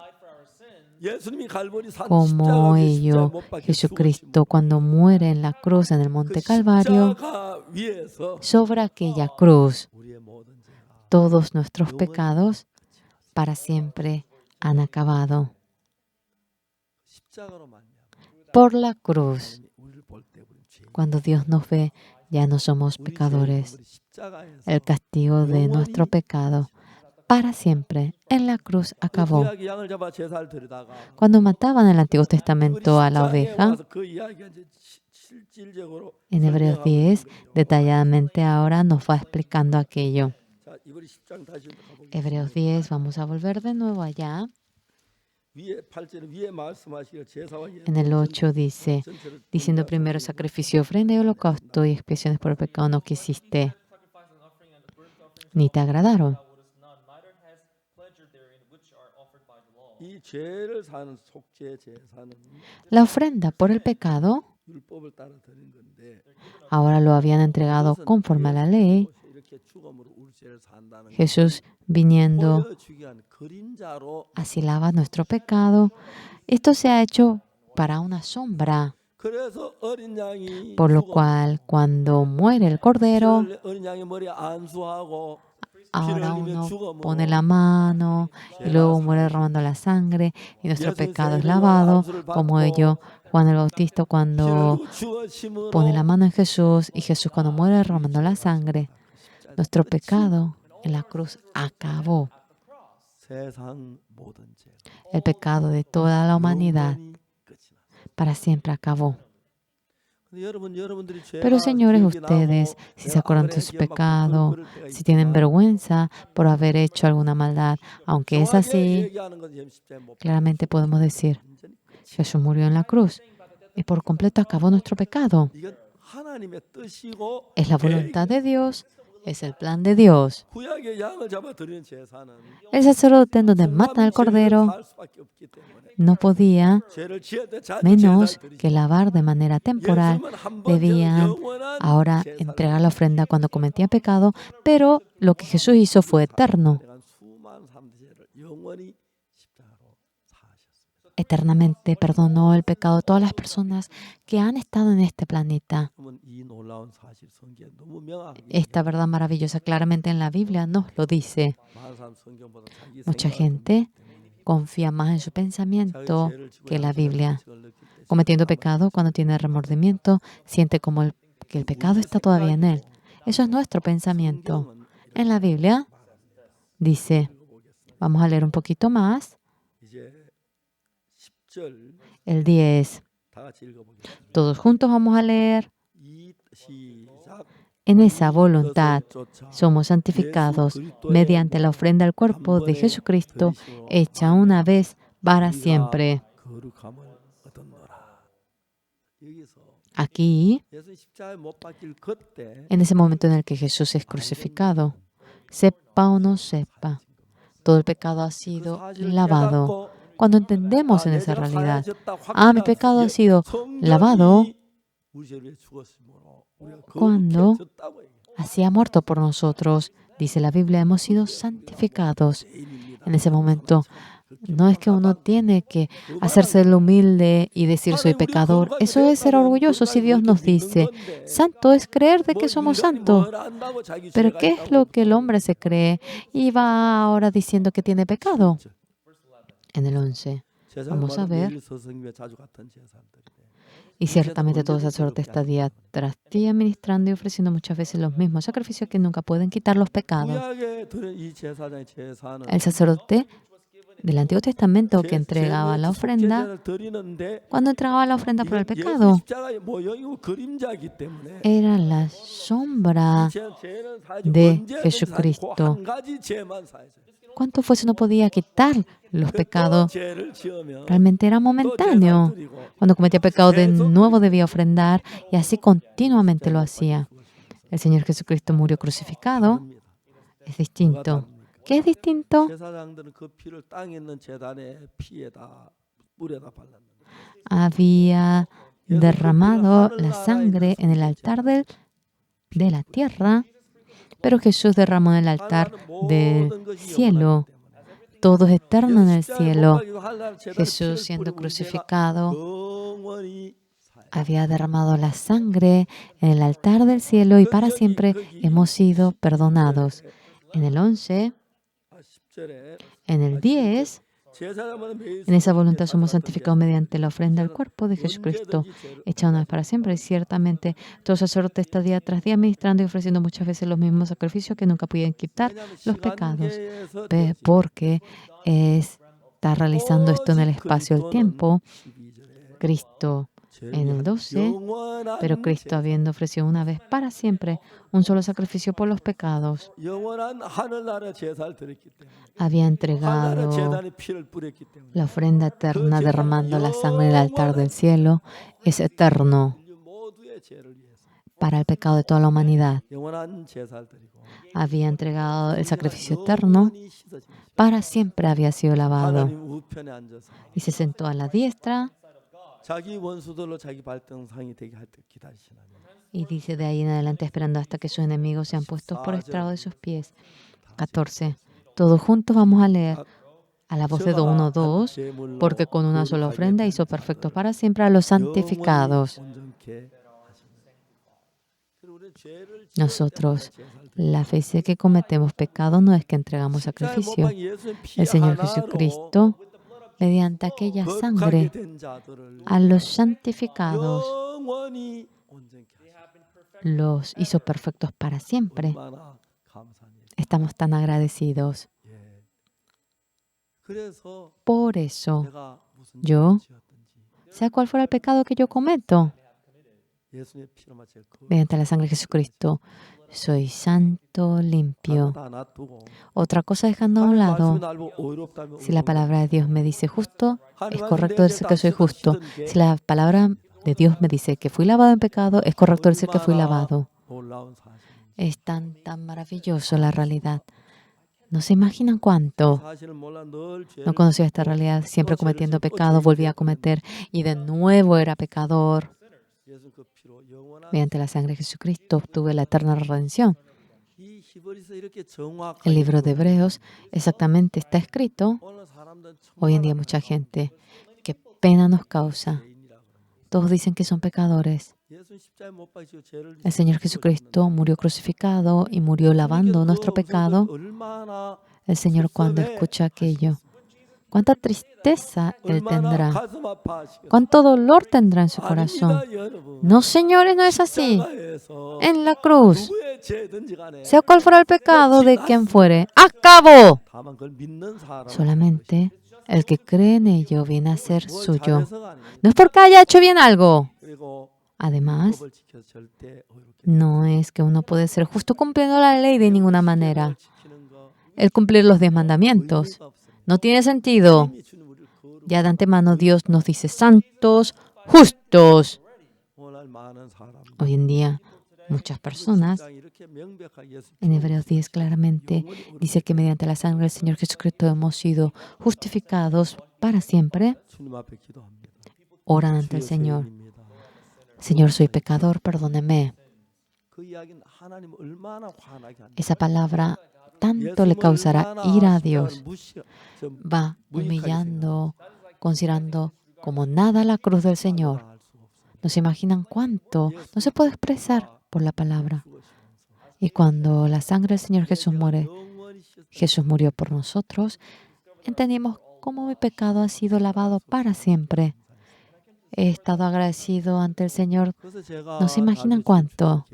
예수님이 갈보리 산 como 십자가에 ello, 못 박혀 Jesucristo cuando muere en la cruz en el monte Calvario, 십자가 위에서 sobre aquella cruz, 우리의 모든 죄가 todos nuestros pecados para siempre han acabado. 십자가로 말미암아 Por la cruz, 우리를 볼 때 우리는 죄. cuando Dios nos ve, ya no somos 우리 pecadores. 죄를 십자가에서 El castigo de nuestro pecado para siempre en la cruz acabó. 구약의 양을 잡아 제사를 드리다가 Cuando mataban en el Antiguo Testamento a la 십자가에 oveja, 와서 그 이야기가 이제 실질적으로 en Hebreos 설명하고 10, 있는 거예요. detalladamente ahora nos va explicando aquello. 자, 이번에 10장 다시 가보겠습니다. Hebreos 10, vamos a volver de nuevo allá. 위에 8절에 위에 말씀하시기를 제사와 예물 En el 8 dice, 전체를 diciendo primero sacrificio, ofrenda y holocausto y expiaciones por el pecado no quisiste, ni te agradaron. 이 죄를 사는 속죄 제사는 La ofrenda por el pecado 율법을 따라 드린 건데 ahora lo habían entregado conforme a la ley. 이렇게 죽음으로 우리 죄를 산다는 Jesús viniendo 보여주기 위한 그림자로 así lava nuestro pecado. Esto se ha hecho para una sombra, 그래서 어린 양이 por lo cual cuando muere el cordero, 피를 어린 양의 머리에 안수하고 ahora uno pone la mano y luego muere derramando la sangre y nuestro pecado es lavado, como ello Juan el Bautista cuando 주어심으로 pone la mano en Jesús y Jesús cuando muere derramando la sangre. Nuestro pecado en la cruz acabó. 세상 모든 죄 El pecado de toda la humanidad 영원히 끝이 났어요. para siempre acabó. 근데 여러분들이 Pero 죄가 señores, 기억이 ustedes, 나고 si se 내가 acuerdan de 악을 su 행하기에 막 pecado, 부끄러울 때가 si tienen 있지만 vergüenza por haber hecho alguna maldad, aunque es 정확하게 así, 얘기하는 건 예수 십자가에 못 claramente podemos decir, 완전히 끝이. Jesús murió en la cruz y por completo acabó nuestro pecado. 이건 하나님의 뜻이고 Es la voluntad de Dios, es el plan de Dios. 구약의 양을 잡아 드리는 제사는 El sacerdote en donde matan al cordero 살 수밖에 없기 때문에 no podía 죄를 지을 때 자주 menos 제사를 드리죠. que lavar de manera temporal. 예수님은 한 번째는 Debían 영원한 ahora 제사를 entregar la ofrenda cuando cometía pecado, pero lo que Jesús hizo fue eterno. 내가 수많은 사람들의 죄를 영원히 십자가로 사하셨습니다. Eternamente perdonó el pecado de todas las personas que han estado en este planeta. 그러면 이 놀라운 사실 성경에 너무 명확하게 Esta verdad maravillosa claramente en la Biblia nos lo dice. 많은 사람 성경보다 자기 Mucha 생각을 gente confía más en su pensamiento que en la Biblia. Cometiendo pecado, cuando tiene remordimiento, siente como que el pecado está todavía en él. Eso es nuestro pensamiento. En la Biblia dice, vamos a leer un poquito más, 이제 10절 el 10. 다 같이 읽어보겠습니다. Todos juntos vamos a leer. 이 시작 En esa voluntad somos santificados mediante la ofrenda al cuerpo de Jesucristo, hecha una vez para siempre. 거룩함을 얻었노라. 여기서 Aquí, 예수 십자가에 못 박힐 그때 en ese momento en el que Jesús es crucificado, sepa o no sepa, todo el pecado ha sido lavado. Cuando entendemos en esa realidad, mi pecado ha sido lavado, cuando así ha muerto por nosotros. Dice la Biblia, hemos sido santificados. En ese momento, no es que uno tiene que hacerse el humilde y decir soy pecador. Eso es ser orgulloso. Si Dios nos dice, santo es creer de que somos santos. Pero ¿qué es lo que el hombre se cree y va ahora diciendo que tiene pecado? En el 11. Vamos a ver. Y ciertamente todo sacerdote está día tras día ministrando y ofreciendo muchas veces los mismos sacrificios que nunca pueden quitar los pecados. El sacerdote del Antiguo Testamento que entregaba la ofrenda, cuando entregaba la ofrenda por el pecado, era la sombra de Jesucristo. ¿Cuánto fuese no podía quitar los pecados? Realmente era momentáneo. Cuando cometía pecado de nuevo debía ofrendar y así continuamente lo hacía. El Señor Jesucristo murió crucificado. Es distinto. ¿Qué es distinto? Había derramado la sangre en el altar de la tierra, pero Jesús derramó en el altar del cielo. Todo es eterno en el cielo. Jesús, siendo crucificado, había derramado la sangre en el altar del cielo y para siempre hemos sido perdonados. En el 11, en el 10, en esa voluntad somos santificados mediante la ofrenda del cuerpo de Jesucristo, hecha una vez para siempre. Y ciertamente, todo sacerdote está día tras día ministrando y ofreciendo muchas veces los mismos sacrificios que nunca podían quitar los pecados, porque está realizando esto en el espacio del tiempo. Cristo en el 12, pero Cristo habiendo ofrecido una vez para siempre un solo sacrificio por los pecados, había entregado la ofrenda eterna derramando la sangre en el altar del cielo. Es eterno para el pecado de toda la humanidad. Había entregado el sacrificio eterno, para siempre había sido lavado y se sentó a la diestra. Y dice de ahí en adelante esperando hasta que sus enemigos sean puestos por estrado de sus pies. 14. Todos juntos vamos a leer a la voz de 1, 2, porque con una sola ofrenda hizo perfectos para siempre a los santificados. Nosotros, la fe dice que cometemos pecado no es que entregamos sacrificio. El Señor Jesucristo, mediante aquella sangre, a los santificados los hizo perfectos para siempre. Estamos tan agradecidos. Por eso, yo, sea cual fuera el pecado que yo cometo, mediante la sangre de Jesucristo, soy santo, limpio. Otra cosa dejando a un lado, si la palabra de Dios me dice justo, es correcto decir que soy justo. Si la palabra de Dios me dice que fui lavado en pecado, es correcto decir que fui lavado. Es tan maravilloso la realidad. No se imaginan cuánto. No conocía esta realidad, siempre cometiendo pecado, volvía a cometer y de nuevo era pecador. Mediante la sangre de Jesucristo obtuve la eterna redención. El libro de Hebreos exactamente está escrito. Hoy en día mucha gente, qué pena nos causa. Todos dicen que son pecadores. El Señor Jesucristo murió crucificado y murió lavando nuestro pecado. El Señor, cuando escucha aquello, cuánta tristeza Él tendrá, cuánto dolor tendrá en su corazón. No, señores, no es así. En la cruz, sea cual fuera el pecado de quien fuere, ¡acabó! Solamente el que cree en ello viene a ser suyo. No es porque haya hecho bien algo. Además, no es que uno puede ser justo cumpliendo la ley de ninguna manera. El cumplir los 10 mandamientos no tiene sentido. Ya de antemano Dios nos dice santos, justos. Hoy en día, muchas personas, en Hebreos 10 claramente, dice que mediante la sangre del Señor Jesucristo hemos sido justificados para siempre. Oran ante el Señor. Señor, soy pecador, perdóneme. Esa palabra tanto le causará ira a Dios. Va humillando, considerando como nada la cruz del Señor. ¿No se imaginan cuánto? No se puede expresar por la palabra. Y cuando la sangre del Señor Jesús muere, Jesús murió por nosotros, entendimos cómo mi pecado ha sido lavado para siempre. He estado agradecido ante el Señor. ¿No se imaginan cuánto?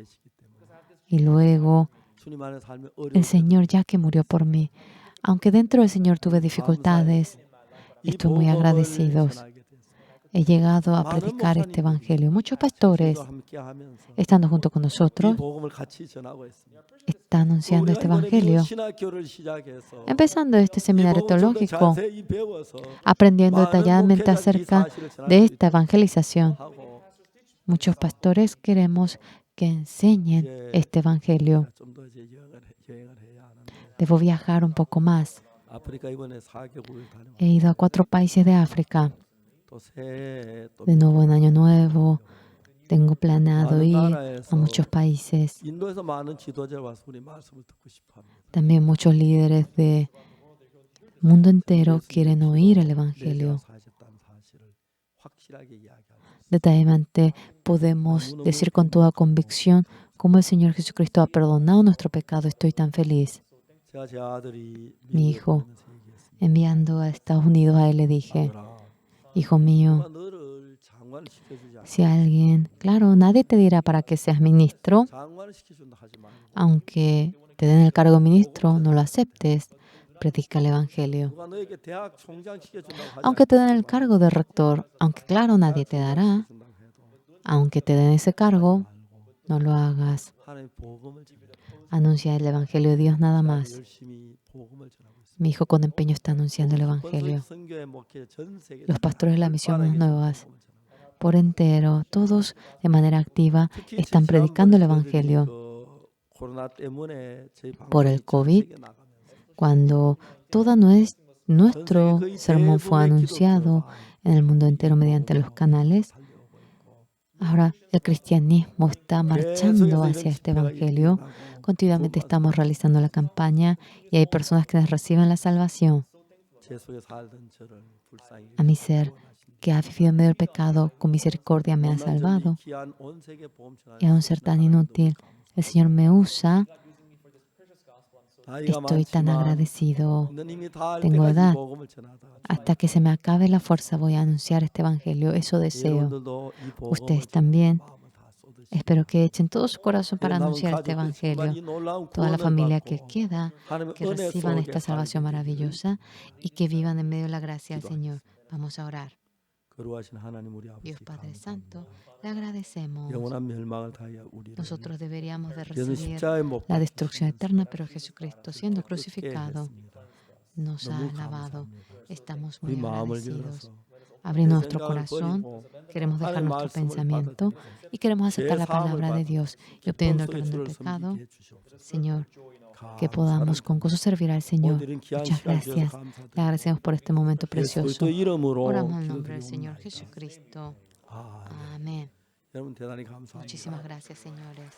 Y luego, el Señor, ya que murió por mí, Aunque dentro del Señor tuve dificultades, 이 estoy muy 복음을 agradecidos. 전하게 됐습니다. He llegado a 많은 predicar este 목사님들이 evangelio. Muchos pastores, 저희와 함께하면서 estando junto con 이 nosotros, 복음을 같이 전하고 있습니다. están anunciando 우리가 este 이번에 미국 evangelio. 신학교를 시작해서 Empezando este 이 seminario 복음을 좀 더 teológico, 자세히 배워서 aprendiendo 많은 detalladamente 목회자들이 이 acerca 사실을 전할 de 수 esta 있도록 evangelización. 하고 Muchos pastores queremos que enseñen este evangelio. 좀 더 이제 여행을 해야 하는데 Debo viajar un poco más. 아프리카 이번에 4개국을 다녀왔고 He ido a 4 países de África. 또 새해 또 De nuevo en Año Nuevo, tengo planeado 많은 ir a 나라에서 muchos países. 인도에서 많은 지도자를 와서 우리 말씀을 듣고 싶어합니다. También muchos líderes del mundo entero quieren oír el evangelio. 사셨다는 사실을 확실하게 이야기하고 Detalladamente podemos decir con toda convicción cómo el Señor Jesucristo ha perdonado nuestro pecado. Estoy tan feliz. 제가 제 아들이 Mi 미국에 hijo, 보내면서 얘기했습니다. enviando a Estados Unidos, a él le dije, 아들아, hijo mío, 누가 너를 장관을 시켜주지 않아. si alguien, claro, nadie te dirá para que seas ministro, 장관을 시켜준다 하지 말고 aunque te den el cargo de ministro, no lo aceptes, predica el evangelio. 누가 너에게 대학 총장 시켜준다고 하지 Aunque te den el cargo de rector, aunque claro, nadie te dará, 않는다고 해도 aunque te den ese cargo, no lo hagas. 하나님 복음을 전해. Anuncia el evangelio de Dios nada más. 열심히 복음을 전하고 있습니다. Mi hijo con empeño está anunciando el evangelio. 선교의 목회 전 세계 Los pastores de la misión 빠르게 nuevas, 복음을 전하고 por entero, todos de manera activa, 특히 están predicando el 지난번에 evangelio. 그 코로나 때문에 저희 Por el 방송이 전 COVID, 세계 나가면서 Cuando todo nuestro sermón fue anunciado en el mundo entero mediante los canales, ahora el cristianismo está marchando hacia este evangelio. Continuamente estamos realizando la campaña y hay personas que reciben la salvación. 제 속에 살던 저를 불쌍히 A mi ser, que ha vivido en medio del pecado, con misericordia me ha 난 salvado. 이 귀한 온 세계 보험 전하는 Y a un ser tan inútil, el Señor me usa. 나이가 Estoy tan 많지만 agradecido. 하느님이 다 할 Tengo 때까지 edad. 복음을 전하다. Hasta que se me acabe la fuerza voy a anunciar este evangelio. Eso deseo. 여러분들도 이 복음을 Ustedes 전하는 también. 마음을 다 쏟으시고 Espero que echen todo su corazón para 남은 anunciar este 가족들 정말 evangelio. 이 놀라운 Toda la 구원을 familia 받고 que queda, 하나님의 que 은혜 reciban 속에 esta salvación 살게 되기를 maravillosa y que vivan en medio de la gracia del Señor. Vamos a orar. 거룩하신 하나님 우리 아버지 Dios Padre 감사합니다. Santo, le agradecemos. 영원한 멸망을 다하여 우리를 Nosotros deberíamos de 예수 recibir 십자가에 못 la 박히시고 destrucción eterna, pero Jesucristo, siendo 끝게 crucificado, 했습니다. nos ha 너무 lavado. 감사합니다. Estamos 우리 muy 마음을 agradecidos. 열어서 Abrir 내 nuestro 생각을 corazón, 버리고 queremos dejar 하나님의 nuestro 말씀을 pensamiento 받아들이고 y queremos aceptar la 제 사함을 palabra de 받아 Dios y 기쁨 obteniendo el 속에 perdón del 주를 pecado. 섬기게 해주시옵소서. Señor, que podamos con gozo servir al Señor. 오늘은 귀한 Muchas 시간 주셔서 gracias. Le 감사드립니다. agradecemos por este momento 예수 precioso. 그리스도 이름으로 Oramos en el nombre del 기도드리옵나이다. Señor Jesucristo. 아멘. Amén. 여러분 대단히 감사합니다. Muchísimas gracias, señores.